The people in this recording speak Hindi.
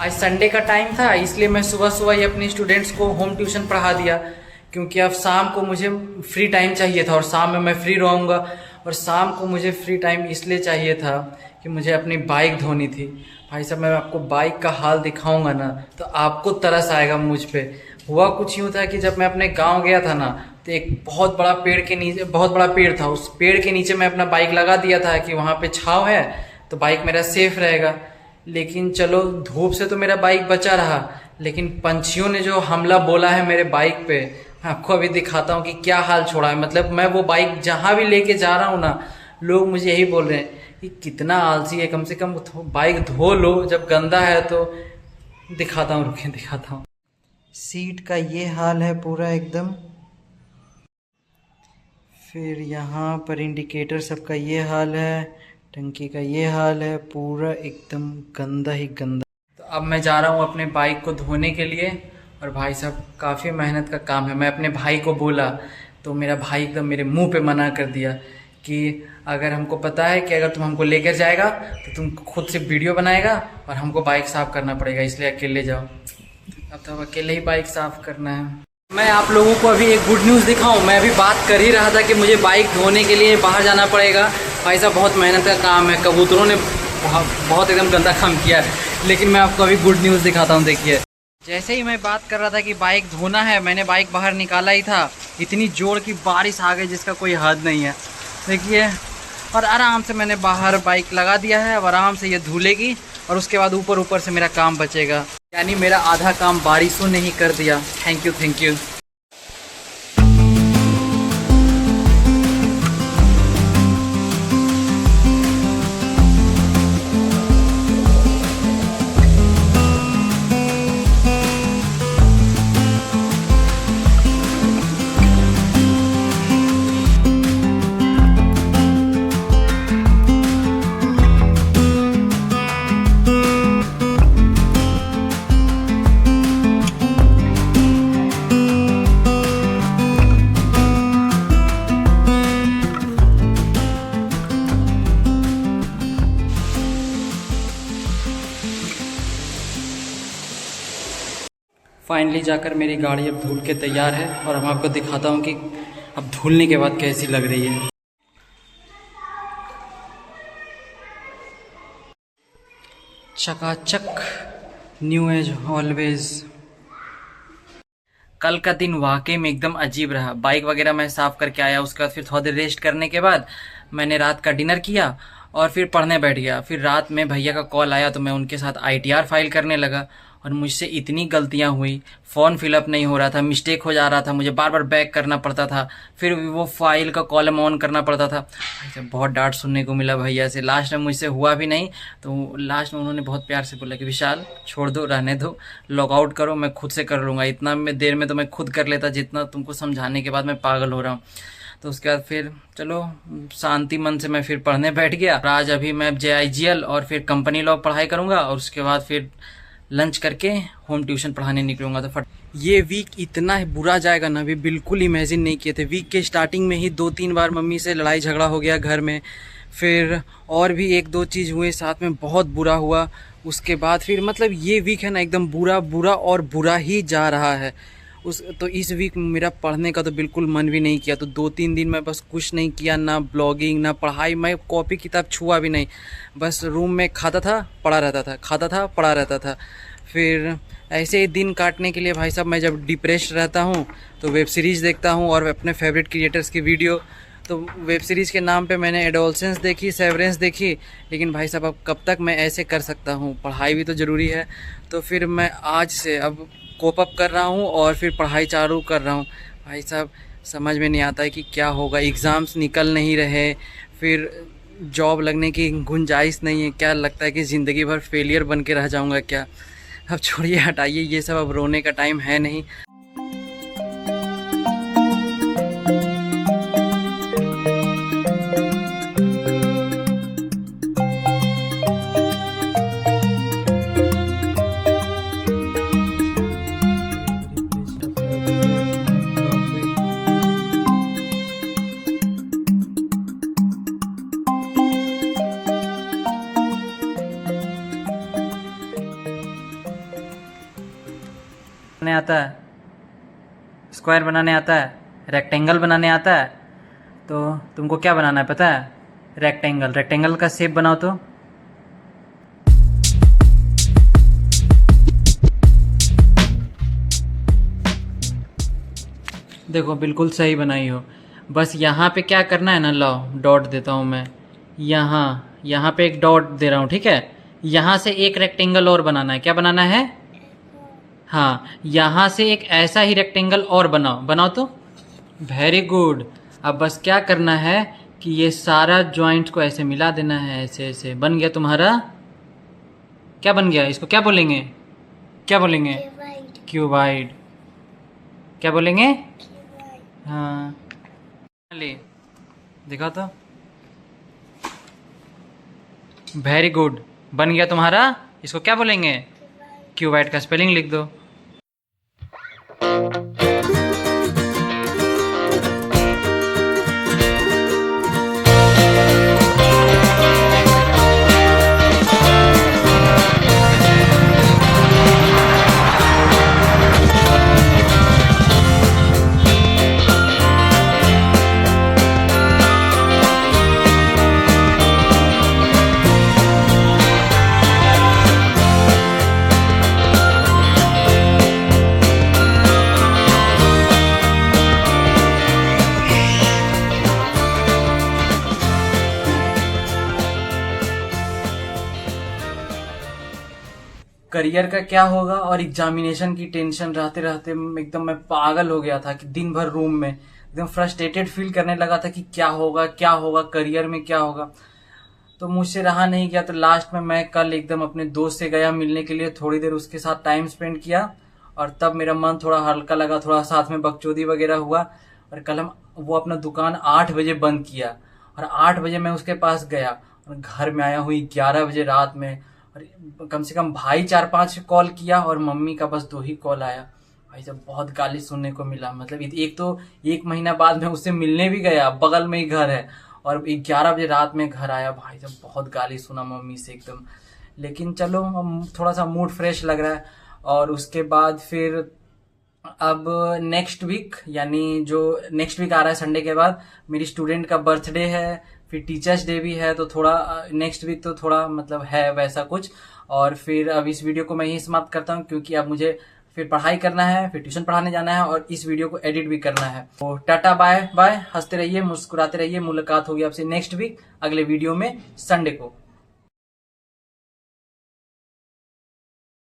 आज संडे का टाइम था, इसलिए मैं सुबह सुबह ही अपने स्टूडेंट्स को होम ट्यूशन पढ़ा दिया, क्योंकि अब शाम को मुझे फ्री टाइम चाहिए था और शाम में मैं फ्री रहूँगा। और शाम को मुझे फ्री टाइम इसलिए चाहिए था कि मुझे अपनी बाइक धोनी थी। भाई साहब, मैं आपको बाइक का हाल दिखाऊंगा ना तो आपको तरस आएगा मुझ पे। हुआ कुछ यूँ था कि जब मैं अपने गांव गया था ना, तो एक बहुत बड़ा पेड़ के नीचे, बहुत बड़ा पेड़ था, उस पेड़ के नीचे मैं अपना बाइक लगा दिया था कि वहाँ पे छाँव है तो बाइक मेरा सेफ रहेगा। लेकिन चलो, धूप से तो मेरा बाइक बचा रहा, लेकिन पंछियों ने जो हमला बोला है मेरे बाइक पे, मैं आपको अभी दिखाता हूँ कि क्या हाल छोड़ा है। मतलब मैं वो बाइक जहाँ भी लेके जा रहा हूँ ना, लोग मुझे यही बोल रहे हैं कि कितना आलसी है, कम से कम बाइक धो लो, जब गंदा है तो। दिखाता हूँ, रुके दिखाता हूँ। सीट का ये हाल है पूरा एकदम। फिर यहाँ पर इंडिकेटर सबका ये हाल है, टंकी का ये हाल है, पूरा एकदम गंदा ही गंदा। तो अब मैं जा रहा हूँ अपने बाइक को धोने के लिए। और भाई साहब, काफ़ी मेहनत का काम है। मैं अपने भाई को बोला तो मेरा भाई एकदम मेरे मुंह पे मना कर दिया कि अगर हमको पता है कि अगर तुम हमको लेकर जाएगा तो तुम खुद से वीडियो बनाएगा और हमको बाइक साफ़ करना पड़ेगा, इसलिए अकेले जाओ। अब तो अकेले ही बाइक साफ़ करना है। मैं आप लोगों को अभी एक गुड न्यूज़ दिखाऊं। मैं अभी बात कर ही रहा था कि मुझे बाइक धोने के लिए बाहर जाना पड़ेगा। भाई साहब, बहुत मेहनत का काम है, कबूतरों ने बहुत एकदम गंदा काम किया है। लेकिन मैं आपको अभी गुड न्यूज़ दिखाता हूँ, देखिए। जैसे ही मैं बात कर रहा था कि बाइक धोना है, मैंने बाइक बाहर निकाला ही था, इतनी जोर की बारिश आ गई जिसका कोई हद नहीं है, देखिए। और आराम से मैंने बाहर बाइक लगा दिया है, अब आराम से ये धुलेगी और उसके बाद ऊपर ऊपर से मेरा काम बचेगा। यानी मेरा आधा काम बारिशों ने ही कर दिया। Thank you, thank you. Finally जाकर मेरी गाड़ी अब धुल के तैयार है और मैं आपको दिखाता हूँ कि अब धुलने के बाद कैसी लग रही है। चकाचक, न्यू एज ऑलवेज। कल का दिन वाकई में एकदम अजीब रहा। बाइक वगैरह मैं साफ़ करके आया, उसके बाद फिर थोड़ी देर रेस्ट करने के बाद मैंने रात का डिनर किया और फिर पढ़ने बैठ गया। फिर रात में भैया का कॉल आया तो मैं उनके साथ ITR फाइल करने लगा और मुझसे इतनी गलतियां हुई। फ़ोन फिलअप नहीं हो रहा था, मिस्टेक हो जा रहा था, मुझे बार बार बैक करना पड़ता था, फिर वो फाइल का कॉलम ऑन करना पड़ता था। ऐसे बहुत डांट सुनने को मिला भैया से। लास्ट में मुझसे हुआ भी नहीं, तो लास्ट में उन्होंने बहुत प्यार से बोला कि विशाल छोड़ दो, रहने दो, लॉग आउट करो, मैं खुद से कर लूँगा। इतना देर में तो मैं खुद कर लेता जितना तुमको समझाने के बाद मैं पागल हो रहा हूँ। तो उसके बाद फिर चलो शांति मन से मैं फिर पढ़ने बैठ गया। आज अभी मैं JIGL और फिर कंपनी लॉ पढ़ाई करूँगा और उसके बाद फिर लंच करके होम ट्यूशन पढ़ाने निकलूँगा। तो ये वीक इतना बुरा जाएगा ना, अभी बिल्कुल इमेजिन नहीं किए थे। वीक के स्टार्टिंग में ही 2-3 बार मम्मी से लड़ाई झगड़ा हो गया घर में, फिर और भी 1-2 चीज़ हुए साथ में, बहुत बुरा हुआ। उसके बाद फिर मतलब ये वीक है ना, एकदम बुरा बुरा और बुरा ही जा रहा है। तो इस वीक मेरा पढ़ने का तो बिल्कुल मन भी नहीं किया। तो 2-3 दिन मैं बस कुछ नहीं किया, ना ब्लॉगिंग ना पढ़ाई, मैं कॉपी किताब छुआ भी नहीं। बस रूम में खाता था, पढ़ा रहता था, खाता था, पढ़ा रहता था। फिर ऐसे ही दिन काटने के लिए भाई साहब, मैं जब डिप्रेस्ड रहता हूँ तो वेब सीरीज़ देखता हूँ और अपने फेवरेट क्रिएटर्स की वीडियो। तो वेब सीरीज़ के नाम पे मैंने एडोलसेंस देखी, सेवरेंस देखी। लेकिन भाई साहब, अब कब तक मैं ऐसे कर सकता हूँ, पढ़ाई भी तो ज़रूरी है। तो फिर मैं आज से अब कोप अप कर रहा हूँ और फिर पढ़ाई चालू कर रहा हूँ। भाई साहब, समझ में नहीं आता है कि क्या होगा। एग्ज़ाम्स निकल नहीं रहे, फिर जॉब लगने की गुंजाइश नहीं है। क्या लगता है कि ज़िंदगी भर फेलियर बन के रह जाऊँगा क्या। अब छोड़िए, हटाइए ये सब, अब रोने का टाइम है नहीं। बनाने आता है, स्क्वायर बनाने आता है, रेक्टेंगल बनाने आता है। तो तुमको क्या बनाना है पता है? रेक्टेंगल। रेक्टेंगल का शेप बनाओ तो। देखो बिल्कुल सही बनाई हो। बस यहाँ पे क्या करना है ना, लाओ डॉट देता हूँ मैं। यहाँ पे एक डॉट दे रहा हूँ, ठीक है। यहाँ से एक रेक्टेंगल और बनाना है। क्या बनाना है? हाँ, यहाँ से एक ऐसा ही रेक्टेंगल और बनाओ। बनाओ तो। Very good. अब बस क्या करना है कि ये सारा जॉइंट को ऐसे मिला देना है, ऐसे ऐसे। बन गया तुम्हारा। क्या बन गया? इसको क्या बोलेंगे? क्या बोलेंगे? क्यूबाइड। क्या बोलेंगे? हाँ, ले दिखा तो। वेरी गुड, बन गया तुम्हारा। इसको क्या बोलेंगे? क्यूबाइड का स्पेलिंग लिख दो। करियर का क्या होगा और एग्जामिनेशन की टेंशन रहते रहते एकदम मैं पागल हो गया था कि दिन भर रूम में एकदम फ्रस्ट्रेटेड फील करने लगा था कि क्या होगा क्या होगा, करियर में क्या होगा। तो मुझसे रहा नहीं गया, तो लास्ट में मैं कल एकदम अपने दोस्त से गया मिलने के लिए, थोड़ी देर उसके साथ टाइम स्पेंड किया और तब मेरा मन थोड़ा हल्का लगा, थोड़ा साथ में बकचोदी वगैरह हुआ। और कल हम वो अपना दुकान 8 बजे बंद किया और 8 बजे मैं उसके पास गया और घर में आया हुई 11 बजे रात में। और कम से कम भाई 4-5 कॉल किया और मम्मी का बस 2 ही कॉल आया। भाई साहब बहुत गाली सुनने को मिला। मतलब एक तो 1 महीना बाद मैं उससे मिलने भी गया, बगल में ही घर है, और 11 बजे रात में घर आया। भाई साहब बहुत गाली सुना मम्मी से एकदम। लेकिन चलो थोड़ा सा मूड फ्रेश लग रहा है। और उसके बाद फिर अब नेक्स्ट वीक, यानी जो नेक्स्ट वीक आ रहा है संडे के बाद, मेरी स्टूडेंट का बर्थडे है, फिर टीचर्स डे भी है। तो थोड़ा नेक्स्ट वीक तो थोड़ा मतलब है वैसा कुछ। और फिर अब इस वीडियो को मैं यही समाप्त करता हूँ क्योंकि अब मुझे फिर पढ़ाई करना है, फिर ट्यूशन पढ़ाने जाना है और इस वीडियो को एडिट भी करना है। तो टाटा बाय बाय, हंसते रहिए, मुस्कुराते रहिए। मुलाकात होगी आपसे नेक्स्ट वीक अगले वीडियो में संडे को।